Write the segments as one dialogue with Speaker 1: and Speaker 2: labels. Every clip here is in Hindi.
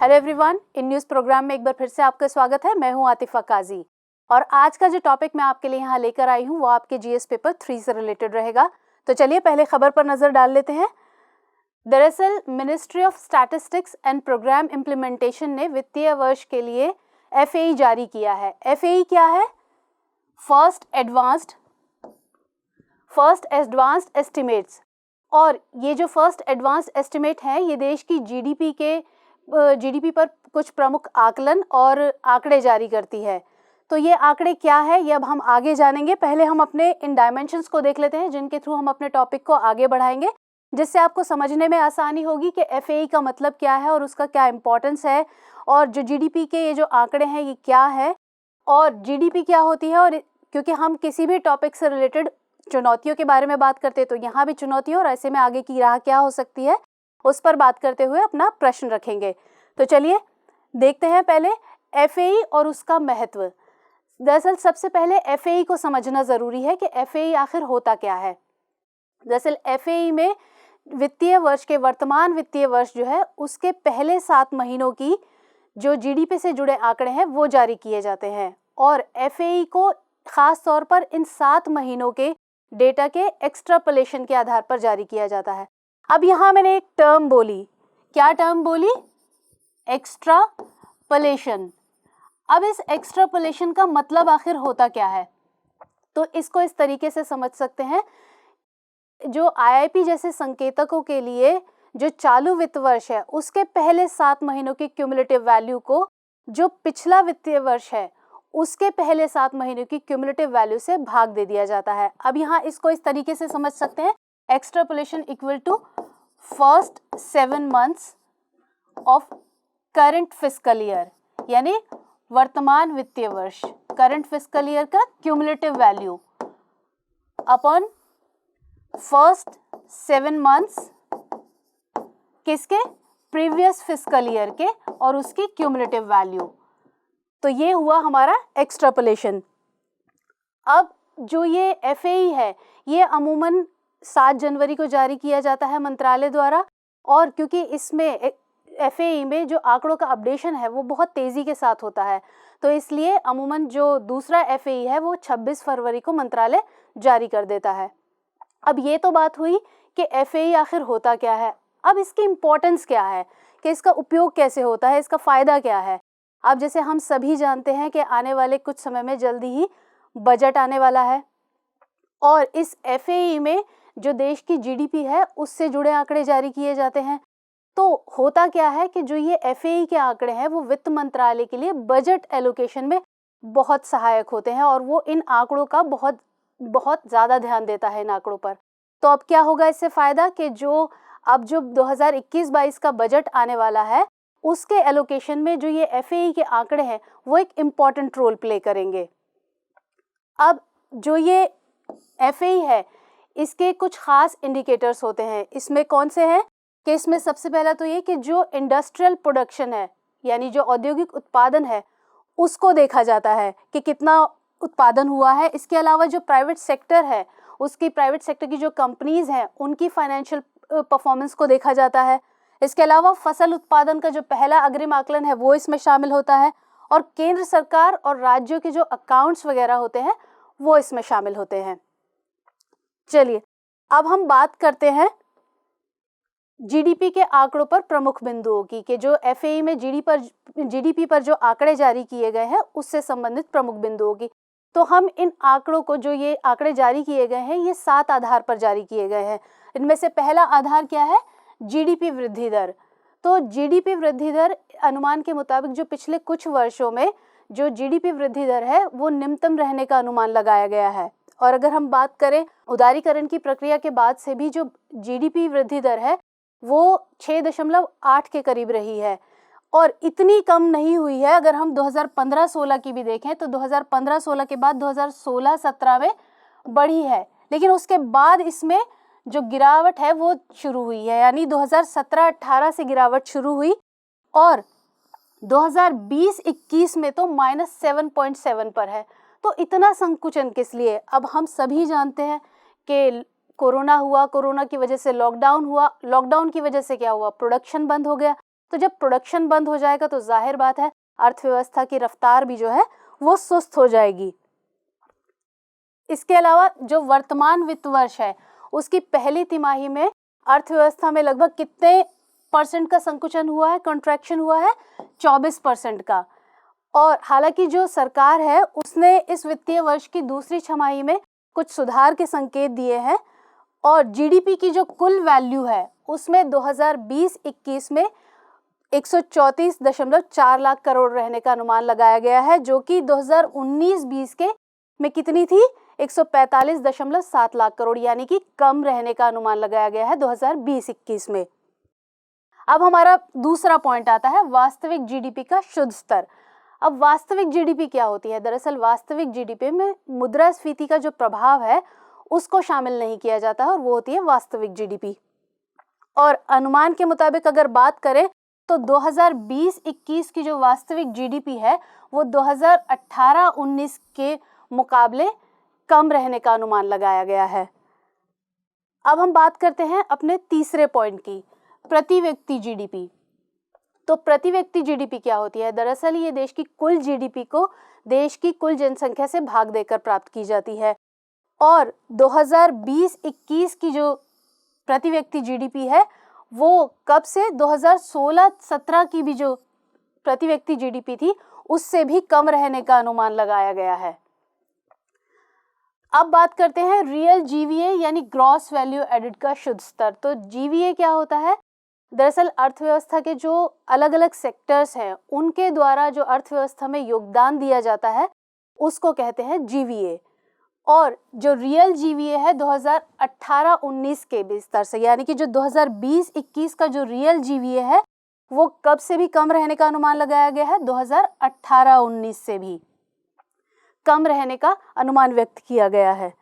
Speaker 1: हेलो एवरीवन, इन न्यूज़ प्रोग्राम में एक बार फिर से आपका स्वागत है। मैं हूं आतिफा काजी और आज का जो टॉपिक मैं आपके लिए यहाँ लेकर आई हूं वो आपके जीएस पेपर 3 से रिलेटेड रहेगा। तो चलिए पहले खबर पर नज़र डाल लेते हैं। दरअसल ministry of statistics and program implementation ने वित्तीय वर्ष के लिए एफएई जारी किया है। एफएई क्या है? First advanced estimates. और ये जो फर्स्ट एडवांस्ड एस्टिमेट है ये देश की जीडीपी पर कुछ प्रमुख आकलन और आंकड़े जारी करती है। तो ये आंकड़े क्या है ये अब हम आगे जानेंगे। पहले हम अपने इन डायमेंशंस को देख लेते हैं जिनके थ्रू हम अपने टॉपिक को आगे बढ़ाएंगे, जिससे आपको समझने में आसानी होगी कि एफएई का मतलब क्या है और उसका क्या इंपॉर्टेंस है, और जो जीडीपी के ये जो आंकड़े हैं ये क्या है और जीडीपी क्या होती है। और क्योंकि हम किसी भी टॉपिक से रिलेटेड चुनौतियों के बारे में बात करते हैं तो यहाँ भी चुनौतियों और ऐसे में आगे की राह क्या हो सकती है उस पर बात करते हुए अपना प्रश्न रखेंगे। तो चलिए देखते हैं पहले एफएई और उसका महत्व। दरअसल सबसे पहले एफएई को समझना ज़रूरी है कि एफएई आखिर होता क्या है। दरअसल एफएई में वित्तीय वर्ष के वर्तमान वित्तीय वर्ष जो है उसके पहले 7 महीनों की जो जीडीपी से जुड़े आंकड़े हैं वो जारी किए जाते हैं, और एफएई को ख़ास तौर पर इन 7 महीनों के डेटा के एक्सट्रापोलेशन के आधार पर जारी किया जाता है। अब यहाँ मैंने एक टर्म बोली, क्या टर्म बोली? एक्स्ट्रापोलेशन। अब इस एक्स्ट्रापोलेशन का मतलब आखिर होता क्या है? तो इसको इस तरीके से समझ सकते हैं, जो आईआईपी जैसे संकेतकों के लिए जो चालू वित्त वर्ष है उसके पहले 7 महीनों की क्यूमुलेटिव वैल्यू को जो पिछला वित्तीय वर्ष है उसके पहले 7 महीनों की क्यूमुलेटिव वैल्यू से भाग दे दिया जाता है। अब यहाँ इसको इस तरीके से समझ सकते हैं, extrapolation equal to first 7 months of current fiscal year, यानी वर्तमान वित्तीय वर्ष, करंट फिस्कल ईयर का cumulative value upon first 7 months किसके? प्रीवियस फिस्कल ईयर के, और उसकी क्यूमुलेटिव वैल्यू। तो ये हुआ हमारा एक्स्ट्रापोलेशन। अब जो ये एफएई है ये अमूमन 7 जनवरी को जारी किया जाता है मंत्रालय द्वारा, और क्योंकि इसमें एफएई में जो आंकड़ों का अपडेशन है वो बहुत तेज़ी के साथ होता है तो इसलिए अमूमन जो दूसरा एफएई है वो 26 फरवरी को मंत्रालय जारी कर देता है। अब ये तो बात हुई कि एफएई आखिर होता क्या है। अब इसकी इम्पोर्टेंस क्या है कि इसका उपयोग कैसे होता है, इसका फ़ायदा क्या है। अब जैसे हम सभी जानते हैं कि आने वाले कुछ समय में जल्दी ही बजट आने वाला है, और इस एफएई में जो देश की जीडीपी है उससे जुड़े आंकड़े जारी किए जाते हैं। तो होता क्या है कि जो ये एफएई के आंकड़े हैं वो वित्त मंत्रालय के लिए बजट एलोकेशन में बहुत सहायक होते हैं, और वो इन आंकड़ों का बहुत ज़्यादा ध्यान देता है इन आंकड़ों पर। तो अब क्या होगा इससे फ़ायदा कि जो 2021-22 का बजट आने वाला है उसके एलोकेशन में जो ये एफएई के आंकड़े हैं वो एक इम्पॉर्टेंट रोल प्ले करेंगे। अब जो ये एफएई है इसके कुछ खास इंडिकेटर्स होते हैं। इसमें कौन से हैं कि इसमें सबसे पहला तो ये कि जो इंडस्ट्रियल प्रोडक्शन है यानी जो औद्योगिक उत्पादन है उसको देखा जाता है कि कितना उत्पादन हुआ है। इसके अलावा जो प्राइवेट सेक्टर है उसकी प्राइवेट सेक्टर की जो कंपनीज हैं उनकी फाइनेंशियल परफॉर्मेंस को देखा जाता है। इसके अलावा फसल उत्पादन का जो पहला अग्रिम आकलन है वो इसमें शामिल होता है, और केंद्र सरकार और राज्यों के जो अकाउंट्स वगैरह होते हैं वो इसमें शामिल होते हैं। चलिए अब हम बात करते हैं जीडीपी के आंकड़ों पर प्रमुख बिंदुओं की, कि जो एफएई में जीडीपी पर जो आंकड़े जारी किए गए हैं उससे संबंधित प्रमुख बिंदुओं की। तो हम इन आंकड़ों को, जो ये आंकड़े जारी किए गए हैं ये 7 आधार पर जारी किए गए हैं। इनमें से पहला आधार क्या है? जीडीपी वृद्धि दर। तो जीडीपी वृद्धि दर अनुमान के मुताबिक जो पिछले कुछ वर्षों में जो जीडीपी वृद्धि दर है वो निम्नतम रहने का अनुमान लगाया गया है। और अगर हम बात करें उदारीकरण की प्रक्रिया के बाद से भी जो जीडीपी वृद्धि दर है वो 6.8 के करीब रही है, और इतनी कम नहीं हुई है। अगर हम 2015-16 की भी देखें तो 2015-16 के बाद 2016-17 में बढ़ी है, लेकिन उसके बाद इसमें जो गिरावट है वो शुरू हुई है, यानी 2017-18 से गिरावट शुरू हुई, और 2020-21 में तो -7.7 पर है। तो इतना संकुचन किस लिए? अब हम सभी जानते हैं कि कोरोना हुआ, कोरोना की वजह से लॉकडाउन हुआ, लॉकडाउन की वजह से क्या हुआ? प्रोडक्शन बंद हो गया। तो जब प्रोडक्शन बंद हो जाएगा तो जाहिर बात है अर्थव्यवस्था की रफ्तार भी जो है वो सुस्त हो जाएगी। इसके अलावा जो वर्तमान वित्त वर्ष है उसकी पहली तिमाही में अर्थव्यवस्था में लगभग कितने % का संकुचन हुआ है, कंट्रैक्शन हुआ है? 24% का। और हालांकि जो सरकार है उसने इस वित्तीय वर्ष की दूसरी छमाही में कुछ सुधार के संकेत दिए हैं और जीडीपी की जो कुल वैल्यू है उसमें 2020-21 में 134.4 लाख करोड़ रहने का अनुमान लगाया गया है, जो कि 2019-20 के में कितनी थी? 145.7 लाख करोड़, यानी कि कम रहने का अनुमान लगाया गया है 2020-21 में। अब हमारा दूसरा पॉइंट आता है वास्तविक जीडीपी का शुद्ध स्तर। अब वास्तविक जीडीपी क्या होती है? दरअसल वास्तविक जीडीपी में मुद्रास्फीति का जो प्रभाव है उसको शामिल नहीं किया जाता है और वो होती है वास्तविक जीडीपी। और अनुमान के मुताबिक अगर बात करें तो 2020-21 की जो वास्तविक जीडीपी है वो 2018-19 के मुकाबले कम रहने का अनुमान लगाया गया है। अब हम बात करते हैं अपने तीसरे पॉइंट की, प्रति व्यक्ति जीडीपी। तो प्रति व्यक्ति जीडीपी क्या होती है? दरअसल ये देश की कुल जीडीपी को देश की कुल जनसंख्या से भाग देकर प्राप्त की जाती है और 2020-21 की जो प्रति व्यक्ति जीडीपी है वो कब से 2016-17 की भी जो प्रति व्यक्ति जीडीपी थी उससे भी कम रहने का अनुमान लगाया गया है। अब बात करते हैं रियल जीवीए यानी ग्रॉस वैल्यू एडेड का शुद्ध स्तर। तो जीवीए क्या होता है? दरअसल अर्थव्यवस्था के जो अलग अलग सेक्टर्स हैं उनके द्वारा जो अर्थव्यवस्था में योगदान दिया जाता है उसको कहते हैं जीवीए। और जो रियल जीवीए है 2018-19 के भी स्तर से, यानी कि जो 2020-21 का जो रियल जीवीए है वो कब से भी कम रहने का अनुमान लगाया गया है? 2018-19 से भी कम रहने का अनुमान व्यक्त किया गया है।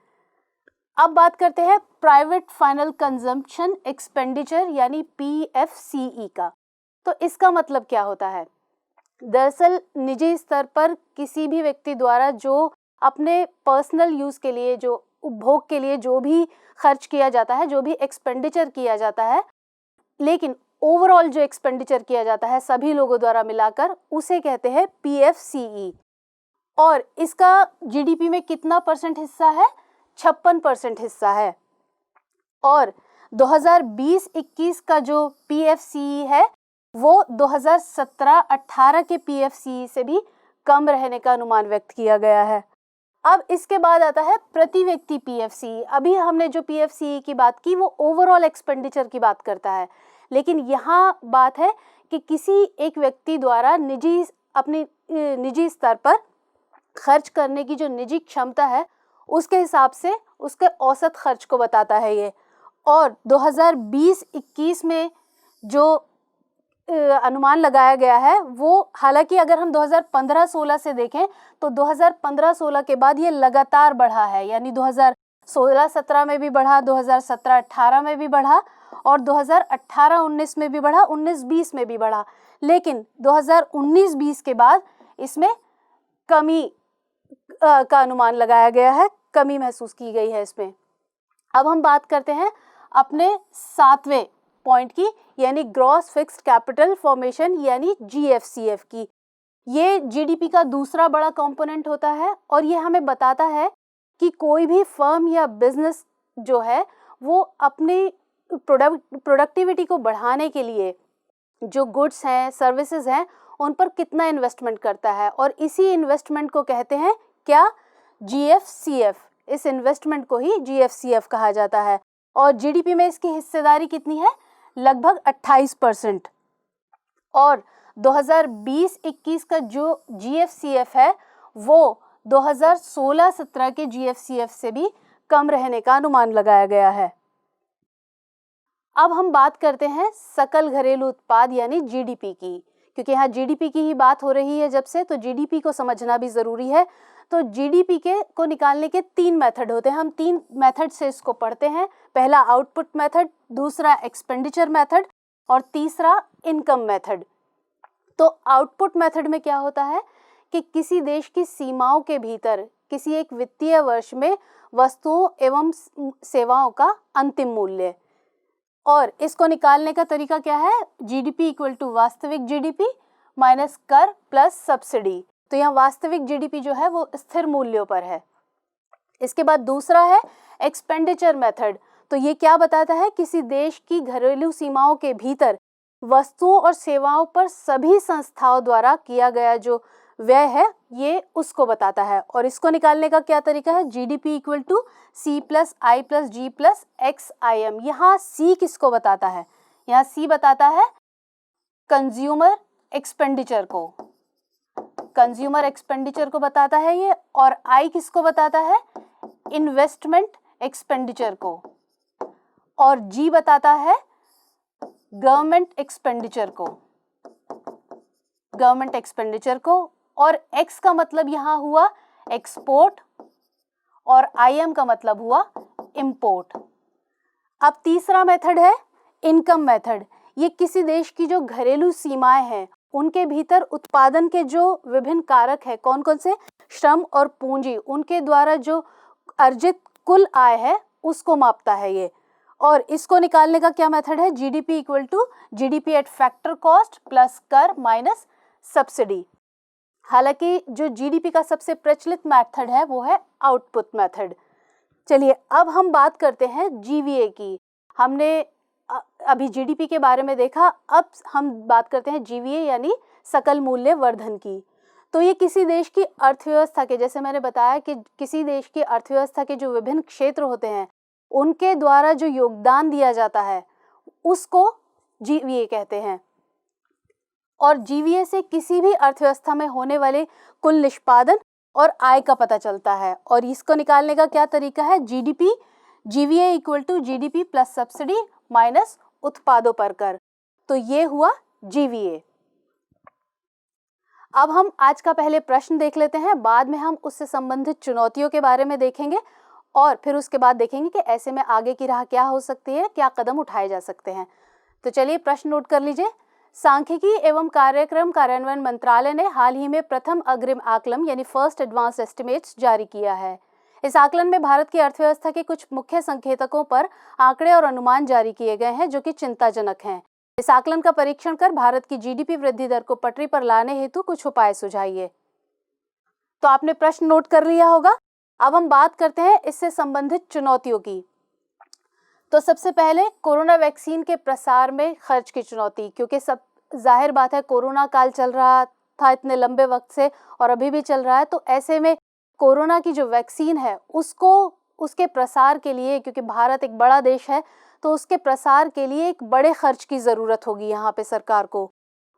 Speaker 1: अब बात करते हैं प्राइवेट फाइनल कंजम्पशन एक्सपेंडिचर यानी पीएफसीई का। तो इसका मतलब क्या होता है? दरअसल निजी स्तर पर किसी भी व्यक्ति द्वारा जो अपने पर्सनल यूज के लिए, जो उपभोग के लिए जो भी खर्च किया जाता है, जो भी एक्सपेंडिचर किया जाता है, लेकिन ओवरऑल जो एक्सपेंडिचर किया जाता है सभी लोगों द्वारा मिलाकर, उसे कहते हैं पीएफसीई। और इसका जीडीपी में कितना % हिस्सा है? 56% हिस्सा है। और 2020-21 का जो पीएफसीई है वो 2017-18 के पीएफसीई से भी कम रहने का अनुमान व्यक्त किया गया है। अब इसके बाद आता है प्रति व्यक्ति पीएफसीई। अभी हमने जो पीएफसीई की बात की वो ओवरऑल एक्सपेंडिचर की बात करता है, लेकिन यहाँ बात है कि किसी एक व्यक्ति द्वारा अपनी निजी स्तर पर खर्च करने की जो निजी क्षमता है उसके हिसाब से उसके औसत खर्च को बताता है ये। और 2020-21 में जो अनुमान लगाया गया है वो, हालांकि अगर हम 2015-16 से देखें तो 2015-16 के बाद ये लगातार बढ़ा है, यानी 2016-17 में भी बढ़ा, 2017-18 में भी बढ़ा और 2018-19 में भी बढ़ा, 19-20 में भी बढ़ा, लेकिन 2019-20 के बाद इसमें कमी का अनुमान लगाया गया है, कमी महसूस की गई है इसमें। अब हम बात करते हैं अपने 7वें पॉइंट की, यानी ग्रॉस फिक्स्ड कैपिटल फॉर्मेशन यानी जीएफसीएफ की। ये जीडीपी का दूसरा बड़ा कंपोनेंट होता है और ये हमें बताता है कि कोई भी फर्म या बिजनेस जो है वो अपनी प्रोडक्टिविटी को बढ़ाने के लिए जो गुड्स हैं, सर्विसेज हैं, उन पर कितना इन्वेस्टमेंट करता है और इसी इन्वेस्टमेंट को कहते हैं क्या? जीएफसीएफ। इस इन्वेस्टमेंट को ही जीएफसीएफ कहा जाता है और जीडीपी में इसकी हिस्सेदारी कितनी है? लगभग 28%। और 2020-21 का जो जीएफसीएफ है वो 2016-17 के जीएफसीएफ से भी कम रहने का अनुमान लगाया गया है। अब हम बात करते हैं सकल घरेलू उत्पाद यानी जीडीपी की, क्योंकि यहाँ जीडीपी की ही बात हो रही है जब से, तो जीडीपी को समझना भी ज़रूरी है। तो जीडीपी को निकालने के 3 मेथड होते हैं, हम 3 मेथड से इसको पढ़ते हैं। पहला आउटपुट मेथड, दूसरा एक्सपेंडिचर मेथड और तीसरा इनकम मेथड। तो आउटपुट मेथड में क्या होता है कि किसी देश की सीमाओं के भीतर किसी एक वित्तीय वर्ष में वस्तुओं एवं सेवाओं का अंतिम मूल्य, और इसको निकालने का तरीका क्या है, जीडीपी इक्वल टू वास्तविक जीडीपी माइनस कर प्लस सब्सिडी। तो यहाँ वास्तविक जीडीपी जो है वो स्थिर मूल्यों पर है। इसके बाद दूसरा है एक्सपेंडिचर मेथड। तो ये क्या बताता है, किसी देश की घरेलू सीमाओं के भीतर वस्तुओं और सेवाओं पर सभी संस्थाओं द्वारा किया गया जो व्यय है ये उसको बताता है। और इसको निकालने का क्या तरीका है, GDP equal to C plus I plus G plus X I M. यहाँ सी किसको बताता है, यहाँ सी बताता है कंज्यूमर एक्सपेंडिचर को, कंज्यूमर एक्सपेंडिचर को बताता है ये। और आई किसको बताता है, इन्वेस्टमेंट एक्सपेंडिचर को। और जी बताता है गवर्नमेंट एक्सपेंडिचर को, गवर्नमेंट एक्सपेंडिचर को। और एक्स का मतलब यहाँ हुआ एक्सपोर्ट और आईएम का मतलब हुआ इंपोर्ट। अब तीसरा मेथड है इनकम मेथड। ये किसी देश की जो घरेलू सीमाएं हैं उनके भीतर उत्पादन के जो विभिन्न कारक है, कौन कौन से, श्रम और पूंजी, उनके द्वारा जो अर्जित कुल आय है उसको मापता है ये। और इसको निकालने का क्या मेथड है, GDP equal to GDP at factor cost plus कर माइनस सब्सिडी। हालांकि जो जीडीपी का सबसे प्रचलित मेथड है वो है आउटपुट मेथड। चलिए अब हम बात करते हैं जीवीए की। हमने अभी जीडीपी के बारे में देखा, अब हम बात करते हैं जीवीए यानी सकल मूल्य वर्धन की। तो ये किसी देश की अर्थव्यवस्था के, जैसे मैंने बताया कि किसी देश की अर्थव्यवस्था के जो विभिन्न क्षेत्र होते हैं उनके द्वारा जो योगदान दिया जाता है उसको जीवीए कहते हैं। और जीवीए से किसी भी अर्थव्यवस्था में होने वाले कुल निष्पादन और आय का पता चलता है। और इसको निकालने का क्या तरीका है, GDP GVA equal to GDP plus subsidy minus उत्पादों पर कर। तो ये हुआ जीवीए। अब हम आज का पहले प्रश्न देख लेते हैं, बाद में हम उससे संबंधित चुनौतियों के बारे में देखेंगे और फिर उसके बाद देखेंगे कि ऐसे में आगे की राह क्या हो सकती है, क्या कदम उठाए जा सकते हैं। तो चलिए प्रश्न नोट कर लीजिए। सांख्यिकी एवं कार्यक्रम कार्यान्वयन मंत्रालय ने हाल ही में प्रथम अग्रिम आकलन यानी फर्स्ट एडवांस एस्टिमेट्स जारी किया है। इस आकलन में भारत की अर्थव्यवस्था के कुछ मुख्य संकेतकों पर आंकड़े और अनुमान जारी किए गए हैं जो कि चिंताजनक हैं। इस आकलन का परीक्षण कर भारत की जीडीपी वृद्धि दर को पटरी पर लाने हेतु कुछ उपाय सुझाइए। तो आपने प्रश्न नोट कर लिया होगा। अब हम बात करते हैं इससे संबंधित चुनौतियों की। तो सबसे पहले कोरोना वैक्सीन के प्रसार में खर्च की चुनौती, क्योंकि सब जाहिर बात है कोरोना काल चल रहा था इतने लंबे वक्त से और अभी भी चल रहा है। तो ऐसे में कोरोना की जो वैक्सीन है उसको उसके प्रसार के लिए, क्योंकि भारत एक बड़ा देश है तो उसके प्रसार के लिए एक बड़े खर्च की ज़रूरत होगी यहाँ पे सरकार को।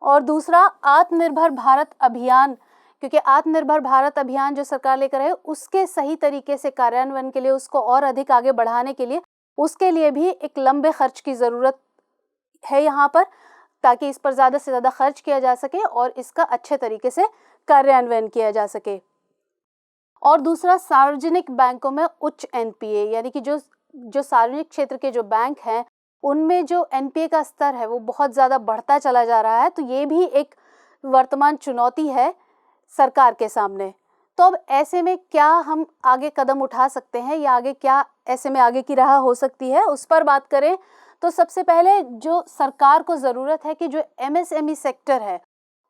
Speaker 1: और दूसरा आत्मनिर्भर भारत अभियान, क्योंकि आत्मनिर्भर भारत अभियान जो सरकार लेकर है उसके सही तरीके से कार्यान्वयन के लिए, उसको और अधिक आगे बढ़ाने के लिए, उसके लिए भी एक लंबे खर्च की ज़रूरत है यहाँ पर, ताकि इस पर ज़्यादा से ज़्यादा खर्च किया जा सके और इसका अच्छे तरीके से कार्यान्वयन किया जा सके। और दूसरा सार्वजनिक बैंकों में उच्च एनपीए, यानी कि जो सार्वजनिक क्षेत्र के जो बैंक हैं उनमें जो एनपीए का स्तर है वो बहुत ज़्यादा बढ़ता चला जा रहा है। तो ये भी एक वर्तमान चुनौती है सरकार के सामने। तो अब ऐसे में क्या हम आगे कदम उठा सकते हैं या आगे क्या ऐसे में आगे की राह हो सकती है, उस पर बात करें तो सबसे पहले जो सरकार को ज़रूरत है कि जो एमएसएमई सेक्टर है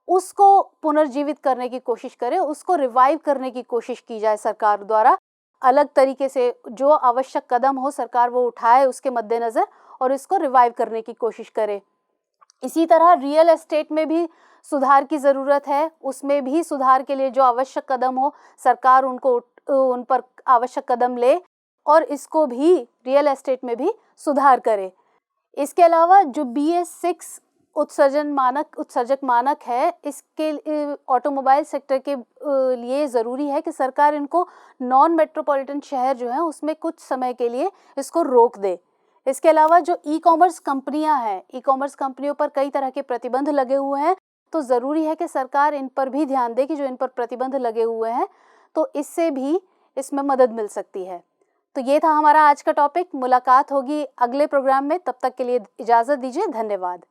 Speaker 1: उसको पुनर्जीवित करने की कोशिश करें, उसको रिवाइव करने की कोशिश की जाए सरकार द्वारा। अलग तरीके से जो आवश्यक कदम हो सरकार वो उठाए उसके मद्देनज़र और इसको रिवाइव करने की कोशिश करे। इसी तरह रियल एस्टेट में भी सुधार की ज़रूरत है, उसमें भी सुधार के लिए जो आवश्यक कदम हो सरकार उन पर आवश्यक कदम ले और इसको भी रियल एस्टेट में भी सुधार करे। इसके अलावा जो BS6 उत्सर्जक मानक है, इसके ऑटोमोबाइल सेक्टर के लिए ज़रूरी है कि सरकार इनको नॉन मेट्रोपॉलिटन शहर जो हैं उसमें कुछ समय के लिए इसको रोक दे। इसके अलावा जो ई कॉमर्स कंपनियां हैं, ई कॉमर्स कंपनियों पर कई तरह के प्रतिबंध लगे हुए हैं, तो ज़रूरी है कि सरकार इन पर भी ध्यान दे कि जो इन पर प्रतिबंध लगे हुए हैं तो इससे भी इसमें मदद मिल सकती है। तो ये था हमारा आज का टॉपिक। मुलाकात होगी अगले प्रोग्राम में, तब तक के लिए इजाज़त दीजिए। धन्यवाद।